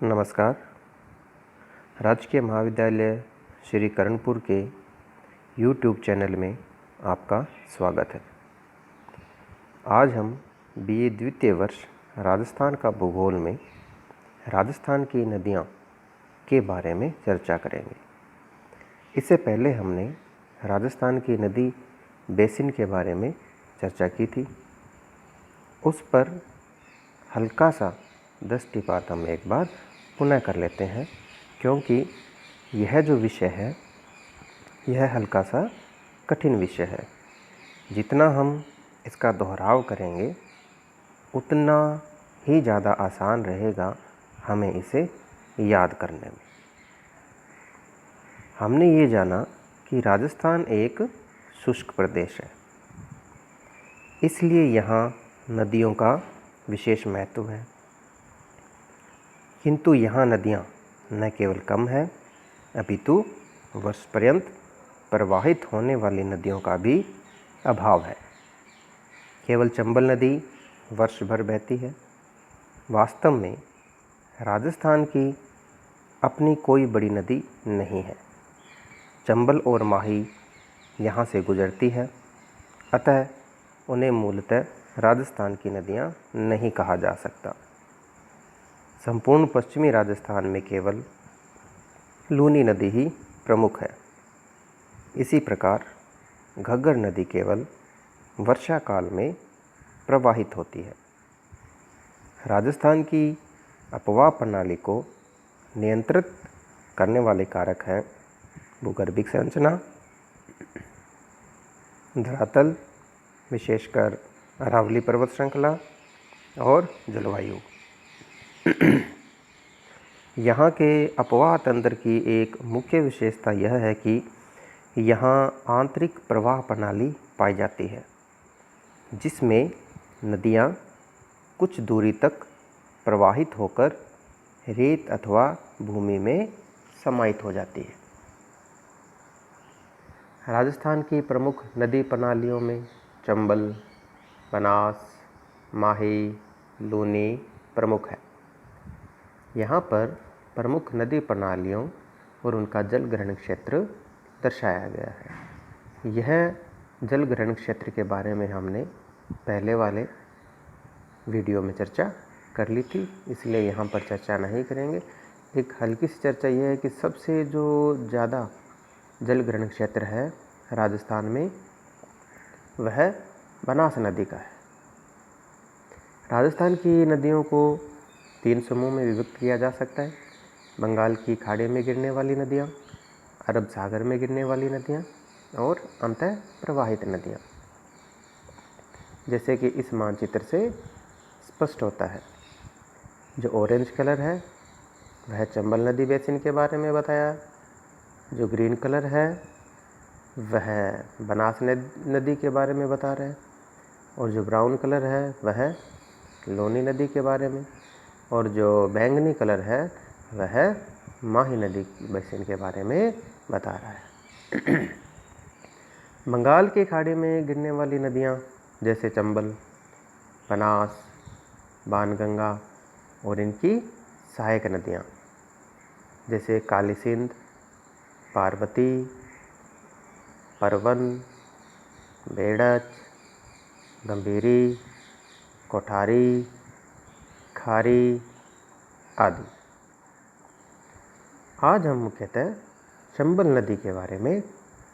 नमस्कार। राजकीय महाविद्यालय श्री कर्णपुर के यूट्यूब चैनल में आपका स्वागत है। आज हम बीए द्वितीय वर्ष राजस्थान का भूगोल में राजस्थान की नदियाँ के बारे में चर्चा करेंगे। इससे पहले हमने राजस्थान की नदी बेसिन के बारे में चर्चा की थी। उस पर हल्का सा दृष्टिपात हम एक बार पुनः कर लेते हैं, क्योंकि यह जो विषय है यह हल्का सा कठिन विषय है। जितना हम इसका दोहराव करेंगे उतना ही ज़्यादा आसान रहेगा हमें इसे याद करने में। हमने ये जाना कि राजस्थान एक शुष्क प्रदेश है, इसलिए यहाँ नदियों का विशेष महत्व है। किंतु यहाँ नदियाँ न केवल कम हैं, अपितु वर्ष पर्यंत प्रवाहित होने वाली नदियों का भी अभाव है। केवल चंबल नदी वर्ष भर बहती है। वास्तव में राजस्थान की अपनी कोई बड़ी नदी नहीं है। चंबल और माही यहाँ से गुजरती है, अतः उन्हें मूलतः राजस्थान की नदियाँ नहीं कहा जा सकता। संपूर्ण पश्चिमी राजस्थान में केवल लूनी नदी ही प्रमुख है। इसी प्रकार घग्गर नदी केवल वर्षा काल में प्रवाहित होती है। राजस्थान की अपवाह प्रणाली को नियंत्रित करने वाले कारक हैं भूगर्भिक संरचना, धरातल, विशेषकर अरावली पर्वत श्रृंखला और जलवायु। यहाँ के अपवाह तंत्र की एक मुख्य विशेषता यह है कि यहाँ आंतरिक प्रवाह प्रणाली पाई जाती है, जिसमें नदियाँ कुछ दूरी तक प्रवाहित होकर रेत अथवा भूमि में समाहित हो जाती है। राजस्थान की प्रमुख नदी प्रणालियों में चंबल, बनास, माही, लूनी प्रमुख है। यहाँ पर प्रमुख नदी प्रणालियों और उनका जल ग्रहण क्षेत्र दर्शाया गया है। यह जल ग्रहण क्षेत्र के बारे में हमने पहले वाले वीडियो में चर्चा कर ली थी, इसलिए यहाँ पर चर्चा नहीं करेंगे। एक हल्की सी चर्चा यह है कि सबसे जो ज़्यादा जल ग्रहण क्षेत्र है राजस्थान में वह बनास नदी का है। राजस्थान की नदियों को 3 समूह में विभक्त किया जा सकता है। बंगाल की खाड़ी में गिरने वाली नदियाँ, अरब सागर में गिरने वाली नदियाँ और अंतः प्रवाहित नदियाँ, जैसे कि इस मानचित्र से स्पष्ट होता है। जो ऑरेंज कलर है वह चंबल नदी बेसिन के बारे में बताया, जो ग्रीन कलर है वह बनास नदी के बारे में बता रहे हैं, और जो ब्राउन कलर है वह लूनी नदी के बारे में, और जो बैंगनी कलर है वह माही नदी बेसिन के बारे में बता रहा है। बंगाल की खाड़ी में गिरने वाली नदियाँ जैसे चंबल, बनास, बाणगंगा और इनकी सहायक नदियाँ जैसे काली सिंध, पार्वती, परवन, बेड़च, गंभीरी, कोठारी, खारी आदि। आज हम मुख्यतः चंबल नदी के बारे में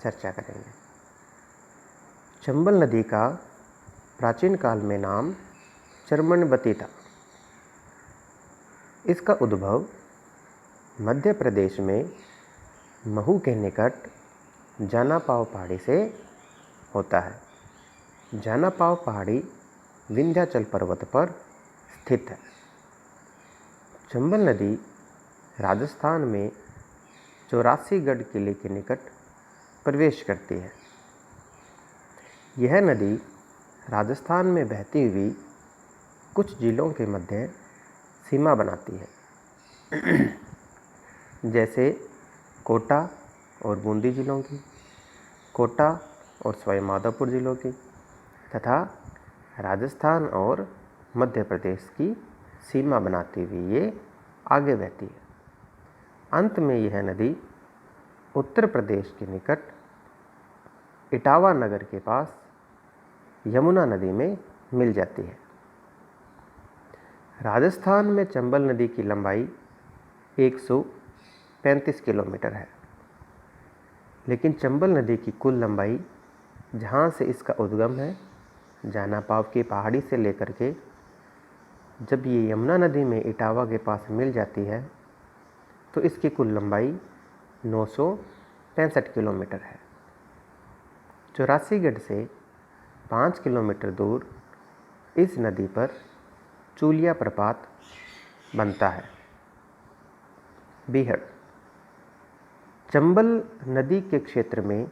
चर्चा करेंगे। चंबल नदी का प्राचीन काल में नाम चर्मनबती था। इसका उद्भव मध्य प्रदेश में महू के निकट जानापाव पहाड़ी से होता है। जानापाव पहाड़ी विंध्याचल पर्वत पर स्थित है। चंबल नदी राजस्थान में 84गढ़ किले के निकट प्रवेश करती है। यह नदी राजस्थान में बहती हुई कुछ जिलों के मध्य सीमा बनाती है, जैसे कोटा और बूंदी जिलों की, कोटा और सवाई माधोपुर जिलों की, तथा राजस्थान और मध्य प्रदेश की सीमा बनाती हुई ये आगे बहती है। अंत में यह नदी उत्तर प्रदेश के निकट इटावा नगर के पास यमुना नदी में मिल जाती है। राजस्थान में चंबल नदी की लंबाई 135 किलोमीटर है, लेकिन चंबल नदी की कुल लंबाई जहाँ से इसका उद्गम है, जानापाव की पहाड़ी से लेकर के जब ये यमुना नदी में इटावा के पास मिल जाती है तो इसकी कुल लंबाई 965 किलोमीटर है। चौरासीगढ़ से 5 किलोमीटर दूर इस नदी पर चूलिया प्रपात बनता है। बीहड़। चंबल नदी के क्षेत्र में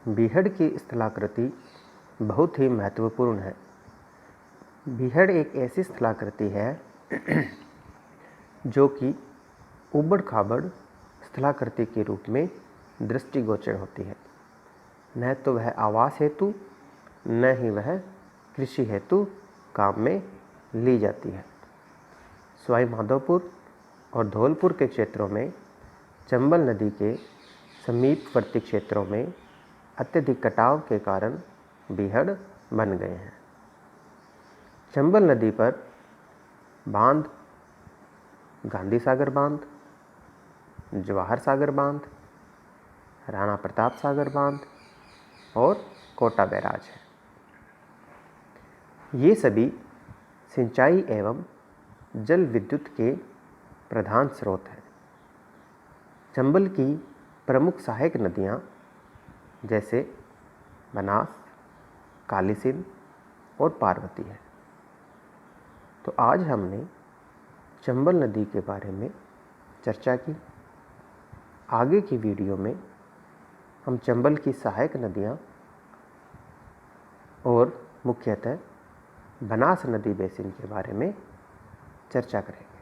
बीहड़ की स्थलाकृति बहुत ही महत्वपूर्ण है। बीहड़ एक ऐसी स्थलाकृति है जो कि उबड़ खाबड़ स्थलाकृति के रूप में दृष्टिगोचर होती है। न तो वह आवास हेतु न ही वह कृषि हेतु काम में ली जाती है। सवाई माधोपुर और धौलपुर के क्षेत्रों में चंबल नदी के समीपवर्ती क्षेत्रों में अत्यधिक कटाव के कारण बीहड़ बन गए हैं। चंबल नदी पर बांध गांधी सागर बांध, जवाहर सागर बांध, राणा प्रताप सागर बांध और कोटा बैराज है। ये सभी सिंचाई एवं जल विद्युत के प्रधान स्रोत हैं। चंबल की प्रमुख सहायक नदियाँ जैसे बनास, काली सिंध और पार्वती है। तो आज हमने चंबल नदी के बारे में चर्चा की। आगे की वीडियो में हम चंबल की सहायक नदियाँ और मुख्यतः बनास नदी बेसिन के बारे में चर्चा करेंगे।